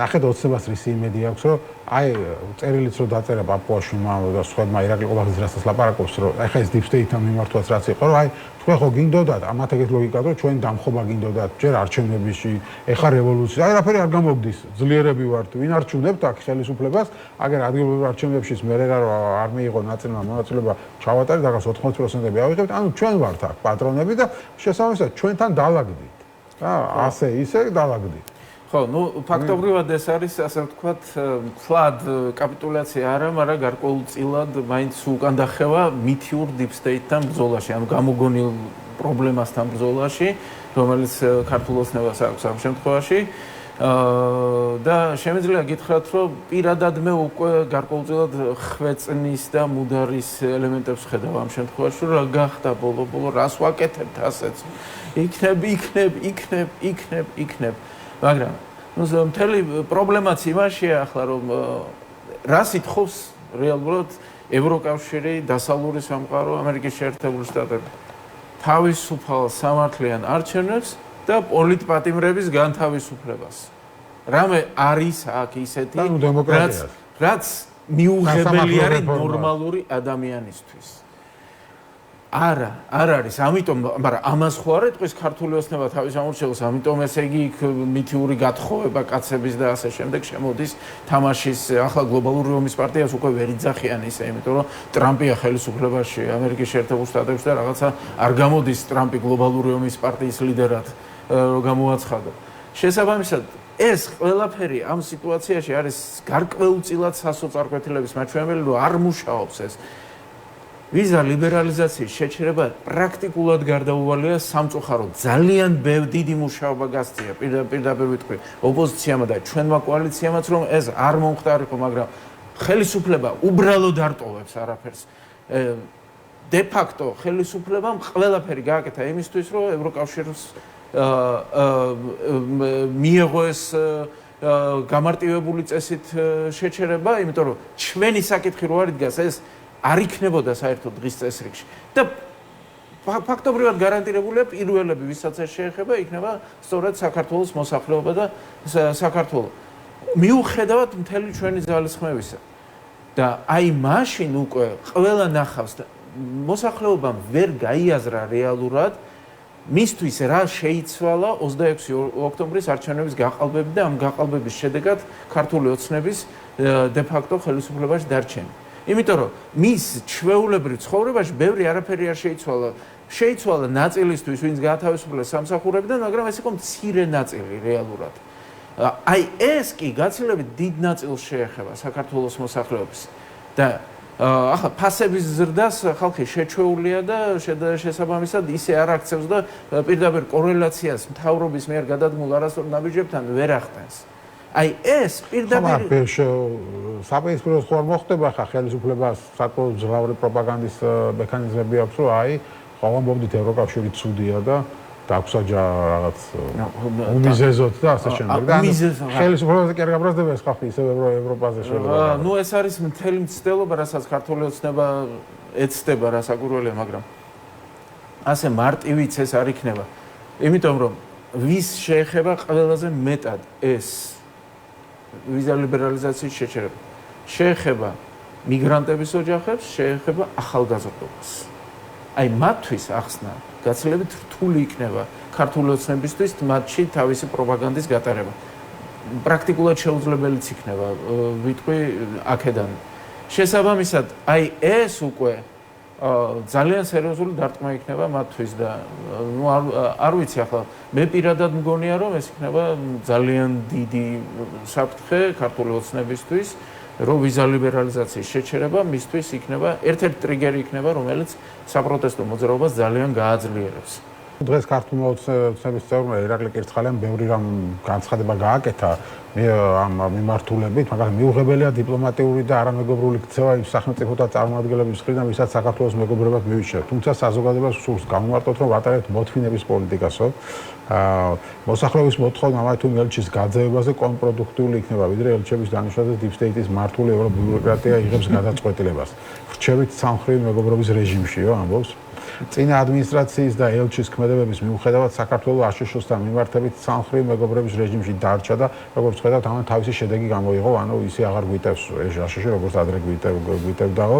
ნახეთ ოცნებას რის იმედი აქვს, რომ აი წერილიც რომ დაწერა პაპუაშვილმა და სხვებმა ირაკლი ყობახიძის რასაც ლაპარაკობს, რომ აი ხა ეს deep state-თან მიმართვაც რაც იყო, რომ აი თქვენ ხო გინდოდათ ამათ ეგეთ ლოგიკად, რომ ჩვენ დამხობა გინდოდათ ჯერ არჩევნებში, ეხა რევოლუცია, აი რაფერი არ გამოგდის, ძლიერები ვართ, ვინ არჩუნებთ აქ ხელისუფლებას, აგერ ადგილობრივ არჩევნებშიც მე რა არ მიიღო ნაწილმა მონაწილეობა ჩავატარეთ, რაღაც 80%-ები ავიღებთ, ანუ ჩვენ ვართ აქ პატრონები და შესაბამისად ჩვენთან დაალაგდით. ასე ისე დაალაგდით. ხო, ну ფაქტობრივად ეს არის ასე ვთქვათ, ფლად კაპიტულაცია არა, მაგრამ გარკვეულწილად მაინც უკან დახევა მითიურ deep state-თან ბრძოლაში, ანუ გამოგონილ პრობლემასთან ბრძოლაში, რომელიც ქართულ ოცნებას აქვს ამ შემთხვევაში. და შემიძლია გითხრათ, რომ პირადად მე უკვე გარკვეულწილად ხვეწნის და მუდარის ელემენტებს ხედავ ამ შემთხვევაში, რომ რა გახდა ბოლო-ბოლო, რას ვაკეთებთ ასეც. იქნებ. მაგრამ მთელი პრობლემაც იმაშია ახლა რომ რას ითხოვს რეალურად ევროკავშირი, დასავლური სამყარო, ამერიკის შეერთებული შტატები თავისუფალ სამართლიან არჩევნებს და პოლიტპატიმრების განთავისუფლებას. რამე არის აქ ისეთი რაც მიუღებელი არის ნორმალური ადამიანისთვის. არა არის, ამიტომ, მაგრამ ამას ხო არ ეტყვის ქართული ოცნება თავის ამორჩეულს, ამიტომ ესე იგი მითიური გათხოვება კაცების და ასე შემდეგ შემოდის თამაშის ახლა გლობალური ომის პარტიას უკვე ვერ იძახიან ისე, იმიტომ რომ ტრამპია ხელისუფლებაში ამერიკის შეერთებულ შტატებში და რაღაცა არ გამოდის ტრამპი გლობალური ომის პარტიის ლიდერად რომ გამოაცხადო. შესაბამისად ეს ყველაფერი ამ სიტუაციაში არის გარკვეულწილად სასოწარკვეთილების მაჩვენებელი, რომ არ მუშაობს ეს. ვიზა ლიბერალიზაციის შეჩერება პრაქტიკულად გარდაუვალია სამწუხაროდ. ძალიან დიდი მუშაობა გასწია პირდაპირ ვიტყვი ოპოზიციამ და ჩვენმა კოალიციამაც, რომ ეს არ მომხდარიყო, მაგრამ ხელისუფლება უბრალოდ არ ტოვებს არაფერს. de facto ხელისუფლებამ ყველაფერი გააკეთა იმისთვის, რომ ევროკავშირს მიეღო ეს გამარტივებული წესით შეჩერება, იმიტომ რომ ჩვენი საკითხი რო არ იდგას, ეს არ იქნებოდა საერთოდ დღის წესრიგში და ფაქტობრივად გარანტირებულია პირველები, ვისაც ეს შეეხება, იქნება სწორედ საქართველოს მოსახლეობა და საქართველო. მიუხედავად მთელი ჩვენი ძალისხმევისა და აი მაშინ უკვე ყველა ნახავს და მოსახლეობამ ვერ გაიაზრა რეალურად მისთვის რა შეიცვალა 26 ოქტომბრის არჩევნების გაყალბებით და ამ გაყალბების შედეგად ქართული ოცნების de facto ხელისუფლებაში დარჩენა. იმიტომ რომ მის ჩვეულებრივ ცხოვრებაში ბევრი არაფერი არ შეიცვალა. შეიცვალა ნაწილისთვის, ვინც გაათავისუფლეს სამსახურებიდან, მაგრამ ეს იყო მცირე ნაწილი რეალურად. აი ეს კი გაცილებით დიდ ნაწილს შეეხება საქართველოს მოსახლეობის და ახლა ფასების ზრდას ხალხი შეჩვეულია და შესაბამისად ისე არ აქცევს და პირდაპირ კორელაციას მთავრობის მიერ გადადგმულ არასწორ ნაბიჯებთან ვერ ახდენს. აი ეს პირდაპირ საპეისპიროს ხო არ მოხდება ხა ხელისუფლებას საკმაოდ ძლავრი პროპაგანდის მექანიზმები აქვს, რომ აი ხომ მოვდით ევროკავშირი ცუდია და დაგვსაჯა რაღაც უმიზეზოთ და ასე შემდეგ. და ხელისუფლებას კი არ გაბრაზდება ეს ხალხი ისევ ევროპაზე შეიძლება. ნუ ეს არის მთელი მცდელობა, რასაც ქართული ოცნება ეცდება, რა საკურველია, მაგრამ ასე მარტივიც ეს არ იქნება. იმიტომ რომ ვის შეეხება ყველაზე მეტად ეს ვიზა ლიბერალიზაციის შეჩერება. შეეხება მიგრანტების ოჯახებს, შეეხება ახალგაზრდობას. აი მათთვის ახსნა გაცილებით რთული იქნება ქართული ოცნებისთვის მათში თავისი პროპაგანდის გატარება. პრაქტიკულად შეუძლებელიც იქნება, ვიტყვი აქედან. შესაბამისად, აი ეს უკვე ძალიან სერიოზული დარტყმა იქნება მათთვის და ნუ არ ვიცი ახლა მე პირადად მგონია რომ ეს იქნება ძალიან დიდი საფრთხე ქართული ოცნებისთვის, რომ ვიზა ლიბერალიზაციის შეჩერება მისთვის იქნება ერთ-ერთი ტრიგერი იქნება, რომელიც საპროტესტო მოძრაობას ძალიან გააძლიერებს. დღეს ქართული ოცნების წევრმა ირაკლი კირცხალიამ ბევრი რამ განცხადება გააკეთა ამ მიმართულებით, მაგრამ მიუღებელია დიპლომატიური და არამეგობრული ქცევა იმ სახელმწიფოთა წარმომადგენლების მხრიდან, ვისაც საქართველოს მეგობრებად მივიჩნევთ. თუმცა საზოგადოებას სურს გამომარტოთ, რომ ვატარებთ მოთმინების პოლიტიკასო. მოსახლეობის მოთხოვნა მათ თუ ელჩის გაძევებაზე კონტრპროდუქტიული იქნება, ვიდრე ელჩების დანიშვნაზე deep state-ის მართული ევრობიუროკრატია იღებს გადაწყვეტილებას. ვრჩევით სამხრივ მეგობრობის რეჟიმშიო ამბობს. წინა ადმინისტრაციის და ელჩის ქმედებების მიუხედავად საქართველოს აშშ-თან მიმართებით სამხრივ მეგობრების რეჟიმში დარჩა და როგორც ხედავთ, ამან თავისი შედეგი გამოიღო, ანუ ისე აღარ გვიტევს აშშ, როგორც ადრე გვიტევდაო.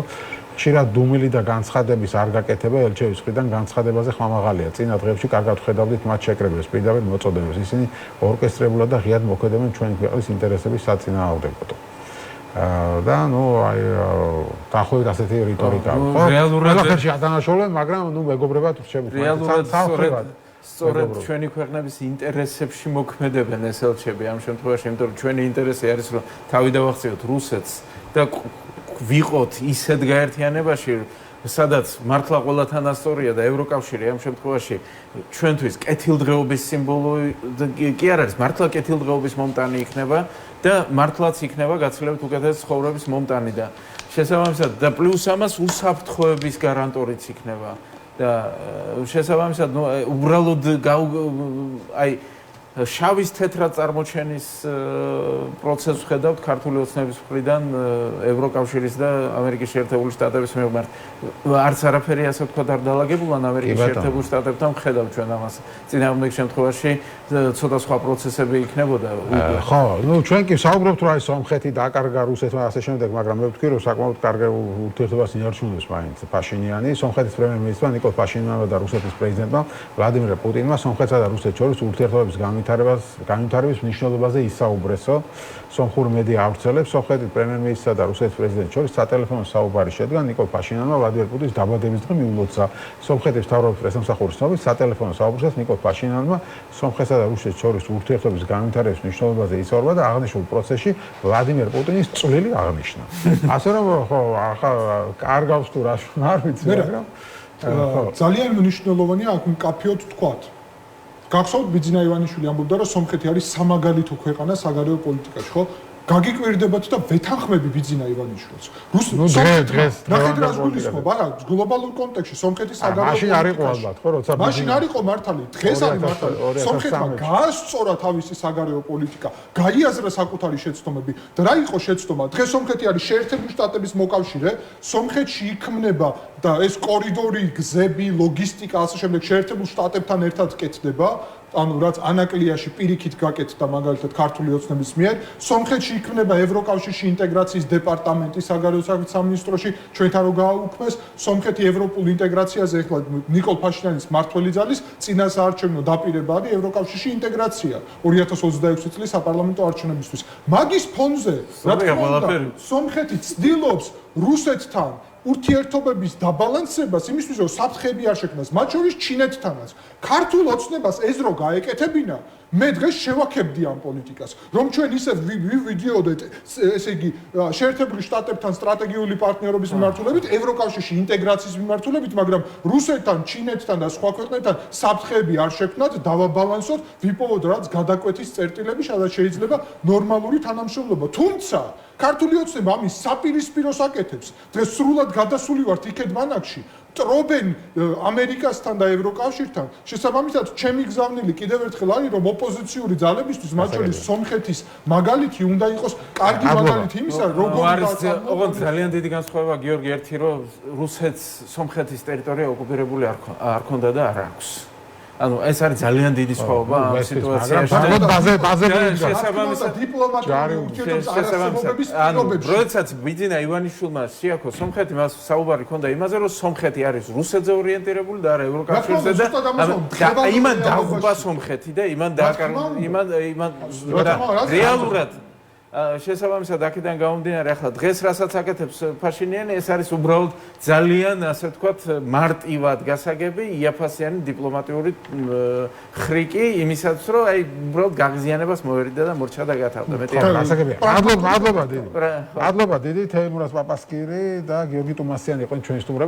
ხშირად დუმილი და განცხადების არ გაკეთება ელჩების მხრიდან განცხადებაზე ხმამაღალია. წინა დღეებში კარგად ხედავდით მათ შეკრებებს, პირდაპირ მოწოდებას. ისინი ორკესტრებულად და ღიად მოქმედებენ ჩვენი ქვეყნის ინტერესების საწინააღმდეგოდ. და ნუ აი დაახლოებით ასეთი რიტორიკა აქვს. ხო? რეალურად ყველაფერში ადანაშაულებენ, მაგრამ ნუ მეგობრებად რჩებით. რეალურად სწორედ ჩვენი ქვეყნების ინტერესებში მოქმედებენ ეს ელჩები ამ შემთხვევაში, იმიტომ რომ ჩვენი ინტერესი არის რომ თავი დავახციოთ რუსეთს და ვიყოთ ისეთ გაერთიანებაში, სადაც მართლა ყველათან ასწორია და ევროკავშირი ამ შემთხვევაში ჩვენთვის კეთილდღეობის სიმბოლო კი არ არის, მართლა კეთილდღეობის მომტანი იქნება და მართლაც იქნება გაცილებით უკეთესი ცხოვრების მომტანი და შესაბამისად და პლუს ამას უსაფრთხოების გარანტორიც იქნება და შესაბამისად უბრალოდ აი შავის თეთრად წარმოჩენის პროცესს ხედავთ ქართული ოცნების მხრიდან ევროკავშირის და ამერიკის შეერთებული შტატების მიმართ. არც არაფერი ასე ვთქვათ არ დაალაგებულან ამერიკის შეერთებულ შტატებთან ხედავთ ჩვენ ამას. წინააღმდეგ შემთხვევაში ცოტა სხვა პროცესები იქნებოდა. ხო, ნუ ჩვენ კი საუბრობთ რომ აი სომხეთი დაკარგა რუსეთმა ასე შემდეგ, მაგრამ მე ვთქვი რომ საკმაოდ კარგ ურთიერთობას ინარჩუნებს მაინც ფაშინიანი, სომხეთის პრემიერ-მინისტრმა ნიკოლ ფაშინიანმა და რუსეთის პრეზიდენტმა ვლადიმირ პუტინმა სომხეთსა და რუსეთს შორის ურთიერთობების განვითარების მნიშვნელობაზე ისაუბრესო. სომხურ მედია ავრცელებს სომხეთის პრემიერ-მინისტრსა და რუსეთის პრეზიდენტის შორის სატელეფონო საუბარი შედგა ნიკოლ ფაშინიანმა ვლადიმირ პუტინის დაბადების დღე მიულოცა. სომხეთის მთავრობის პრესამსახურის ცნობით სატელეფონო საუბრისას ნიკოლ ფაშინიანმა სომხეთსა და რუსეთის შორის ურთიერთობის განვითარების მნიშვნელობაზე ისაუბრა და აღნიშნულ პროცესში ვლადიმირ პუტინის წვლილი აღნიშნა. ასე რომ ხო, ახლა კარგავს თუ რა არ ვიცი, მაგრამ ძალიან მნიშვნელოვანია აქ მკაფიოდ თქვათ. გახსოვთ ბიძინა ივანიშვილი ამბობდა რომ სომხეთი არის სამაგალითო ქვეყანა საგარეო პოლიტიკაში, ხო? გაგიკვირდებათ და ვეთანხმები ბიძინა ივანიშვილს. დღეს ნახეთ გულისხმობ, არა, გლობალურ კონტექსტში სომხეთის საგარეო მაშინ არ იყო ალბათ, ხო, როცა მაშინ არ იყო მართალი, დღეს არის მართალი. სომხეთმა გაასწორა თავისი საგარეო პოლიტიკა, გაიაზრა საკუთარი შეცდომები და რა იყო შეცდომა? დღეს სომხეთი არის შეერთებული შტატების მოკავშირე, სომხეთში იქმნება და ეს კორიდორი, გზები, ლოგისტიკა ასე შემდეგ შეერთებულ შტატებთან ერთად კეთდება. ანუ რაც ანაკლიაში პირიქით გაკეთდა მაგალითად ქართული ოცნების მიერ, სომხეთში იქმნება ევროკავშირში ინტეგრაციის დეპარტამენტი საგარეო საქმეთა სამინისტროში, ჩვენთან რო გააუქმეს, სომხეთი ევროპულ ინტეგრაციაზე ეხლა ნიკოლ ფაშინიანის მმართველი ძალის წინა საარჩევნო დაპირება არის ევროკავშირში ინტეგრაცია 2026 წლის საპარლამენტო არჩევნებისთვის. მაგის ფონზე, რა თქმა უნდა, სომხეთი ცდილობს რუსეთთან ურთიერთობების დაბალანსებას იმისთვის რომ საფრთხეები არ შექმნას, მათ შორის ჩინეთთანაც. ქართულ ოცნებას ეს რო გაეკეთებინა, მე დღეს შევაქებდი ამ პოლიტიკას, რომ ჩვენ ისე ვიდიოდეთ, ესე იგი, შეერთებული შტატებთან სტრატეგიული პარტნიორობის მიმართულებით, ევროკავშირში ინტეგრაციის მიმართულებით, მაგრამ რუსეთთან, ჩინეთთან და სხვა ქვეყნებთან საფრთხეები არ შექმნათ, დავაბალანსოთ, ვიპოვოთ რაც გადაკვეთის წერტილები, სადაც შეიძლება ნორმალური თანამშრომლობა. თუმცა ქართული ოცნება ამის საპირისპიროს აკეთებს. დღეს სრულად გადასული ვართ იქეთ ბანაკში. ტრობენ ამერიკასთან და ევროკავშირთან. შესაბამისად, ჩემი გზავნილი კიდევ ერთხელ არის, რომ ოპოზიციური ძალებისთვის, მათ შორის სომხეთის მაგალითი უნდა იყოს კარგი მაგალითი იმისა, როგორ ოღონდ ძალიან დიდი განსხვავება გიორგი ერთი, რომ რუსეთს სომხეთის ტერიტორია ოკუპირებული არ ქონდა და არ აქვს. ანუ ეს არის ძალიან დიდი სხვაობა ამ სიტუაციაში. შესაბამისად დიპლომატიური ურთიერთობის არასწორობის პირობებში. როდესაც ბიძინა ივანიშვილმა შეაქო სომხეთი, მას საუბარი ჰქონდა იმაზე, რომ სომხეთი არის რუსეთზე ორიენტირებული და არა ევროკავშირზე და იმან დაღუპა სომხეთი და იმან რეალურად შესაბამისად აქედან გამომდინარე ახლა დღეს რასაც აკეთებს ფაშინიანი ეს არის უბრალოდ ძალიან ასე ვთქვათ მარტივად გასაგები იაფასიანი დიპლომატიური ხრიკი იმისაც რომ აი უბრალოდ გაღიზიანებას მოერიდა და მორჩა და გათავდა მეტი არ გასაგებია მადლობა დიდი თეიმურაზ პაპასკირი და გიორგი ტუმასიანი იყვნენ ჩვენი სტუმრები